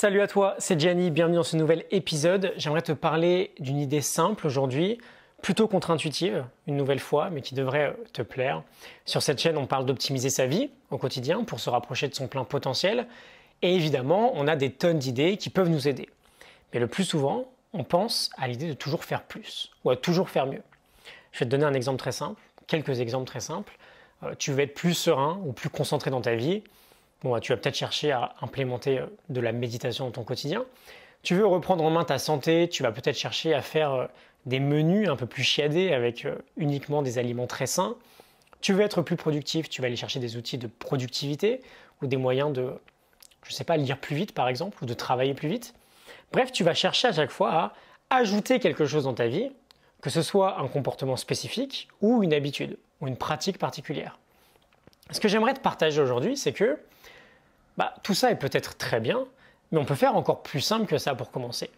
Salut à toi, c'est Gianni, bienvenue dans ce nouvel épisode. J'aimerais te parler d'une idée simple aujourd'hui, plutôt contre-intuitive, une nouvelle fois, mais qui devrait te plaire. Sur cette chaîne, on parle d'optimiser sa vie au quotidien pour se rapprocher de son plein potentiel. Et évidemment, on a des tonnes d'idées qui peuvent nous aider. Mais le plus souvent, on pense à l'idée de toujours faire plus ou à toujours faire mieux. Je vais te donner un exemple très simple, quelques exemples très simples. Tu veux être plus serein ou plus concentré dans ta vie. Tu vas peut-être chercher à implémenter de la méditation dans ton quotidien. Tu veux reprendre en main ta santé, tu vas peut-être chercher à faire des menus un peu plus chiadés avec uniquement des aliments très sains. Tu veux être plus productif, tu vas aller chercher des outils de productivité ou des moyens de, lire plus vite par exemple ou de travailler plus vite. Bref, tu vas chercher à chaque fois à ajouter quelque chose dans ta vie, que ce soit un comportement spécifique ou une habitude ou une pratique particulière. Ce que j'aimerais te partager aujourd'hui, c'est que tout ça est peut-être très bien, mais on peut faire encore plus simple que ça pour commencer.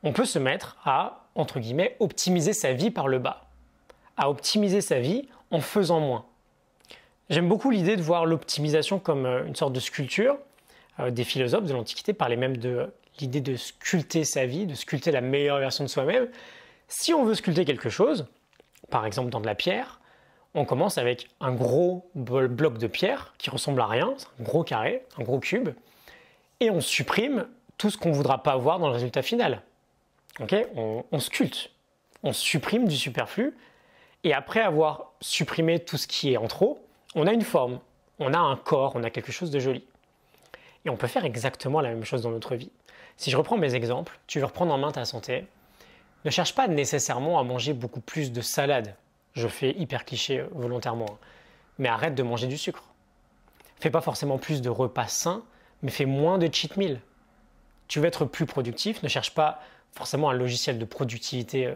On peut se mettre à, entre guillemets, optimiser sa vie par le bas. À optimiser sa vie en faisant moins. J'aime beaucoup l'idée de voir l'optimisation comme une sorte de sculpture. Des philosophes de l'Antiquité parlaient même de l'idée de sculpter sa vie, de sculpter la meilleure version de soi-même. Si on veut sculpter quelque chose, par exemple dans de la pierre, on commence avec un gros bloc de pierre qui ressemble à rien, c'est un gros carré, un gros cube, et on supprime tout ce qu'on ne voudra pas voir dans le résultat final. On sculpte, on supprime du superflu, et après avoir supprimé tout ce qui est en trop, on a une forme, on a un corps, on a quelque chose de joli. Et on peut faire exactement la même chose dans notre vie. Si je reprends mes exemples, tu veux reprendre en main ta santé, ne cherche pas nécessairement à manger beaucoup plus de salade. Je fais hyper cliché volontairement, mais arrête de manger du sucre. Fais pas forcément plus de repas sains, mais fais moins de cheat meal. Tu veux être plus productif, ne cherche pas forcément un logiciel de productivité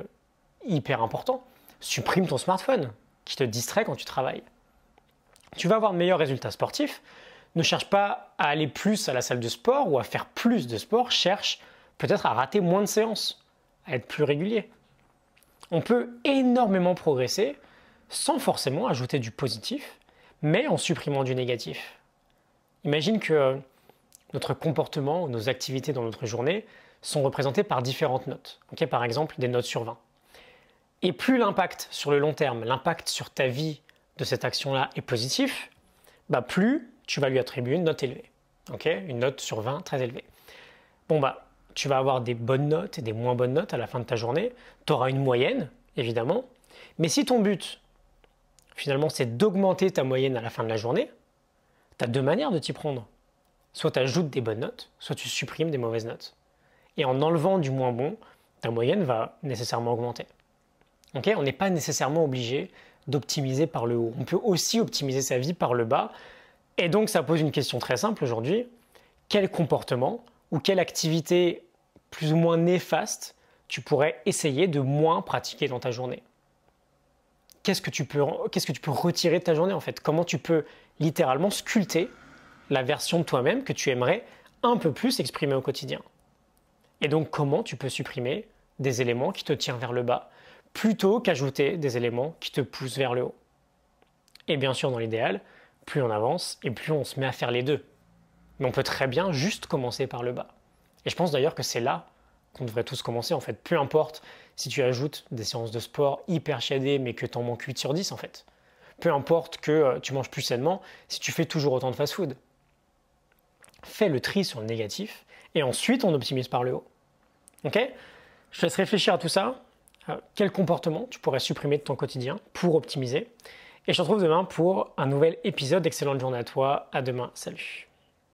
hyper important. Supprime ton smartphone qui te distrait quand tu travailles. Tu vas avoir de meilleurs résultats sportifs. Ne cherche pas à aller plus à la salle de sport ou à faire plus de sport. Cherche peut-être à rater moins de séances, à être plus régulier. On peut énormément progresser sans forcément ajouter du positif, mais en supprimant du négatif. Imagine que notre comportement ou nos activités dans notre journée sont représentées par différentes notes. Par exemple, des notes sur 20. Et plus l'impact sur le long terme, l'impact sur ta vie de cette action-là est positif, plus tu vas lui attribuer une note élevée. Une note sur 20 très élevée. Tu vas avoir des bonnes notes et des moins bonnes notes à la fin de ta journée. Tu auras une moyenne, évidemment. Mais si ton but, finalement, c'est d'augmenter ta moyenne à la fin de la journée, tu as deux manières de t'y prendre. Soit tu ajoutes des bonnes notes, soit tu supprimes des mauvaises notes. Et en enlevant du moins bon, ta moyenne va nécessairement augmenter. On n'est pas nécessairement obligé d'optimiser par le haut. On peut aussi optimiser sa vie par le bas. Et donc, ça pose une question très simple aujourd'hui. Quel comportement ou quelle activité plus ou moins néfaste tu pourrais essayer de moins pratiquer dans ta journée? Qu'est-ce que tu peux retirer de ta journée en fait? Comment tu peux littéralement sculpter la version de toi-même que tu aimerais un peu plus exprimer au quotidien? Et donc comment tu peux supprimer des éléments qui te tirent vers le bas plutôt qu'ajouter des éléments qui te poussent vers le haut? Et bien sûr, dans l'idéal, plus on avance et plus on se met à faire les deux. Mais on peut très bien juste commencer par le bas. Et je pense d'ailleurs que c'est là qu'on devrait tous commencer en fait. Peu importe si tu ajoutes des séances de sport hyper chiadées mais que tu en manques 8 sur 10 en fait. Peu importe que tu manges plus sainement si tu fais toujours autant de fast-food. Fais le tri sur le négatif et ensuite on optimise par le haut. Je te laisse réfléchir à tout ça. Quel comportement tu pourrais supprimer de ton quotidien pour optimiser. Et je te retrouve demain pour un nouvel épisode. Excellente journée à toi. À demain. Salut.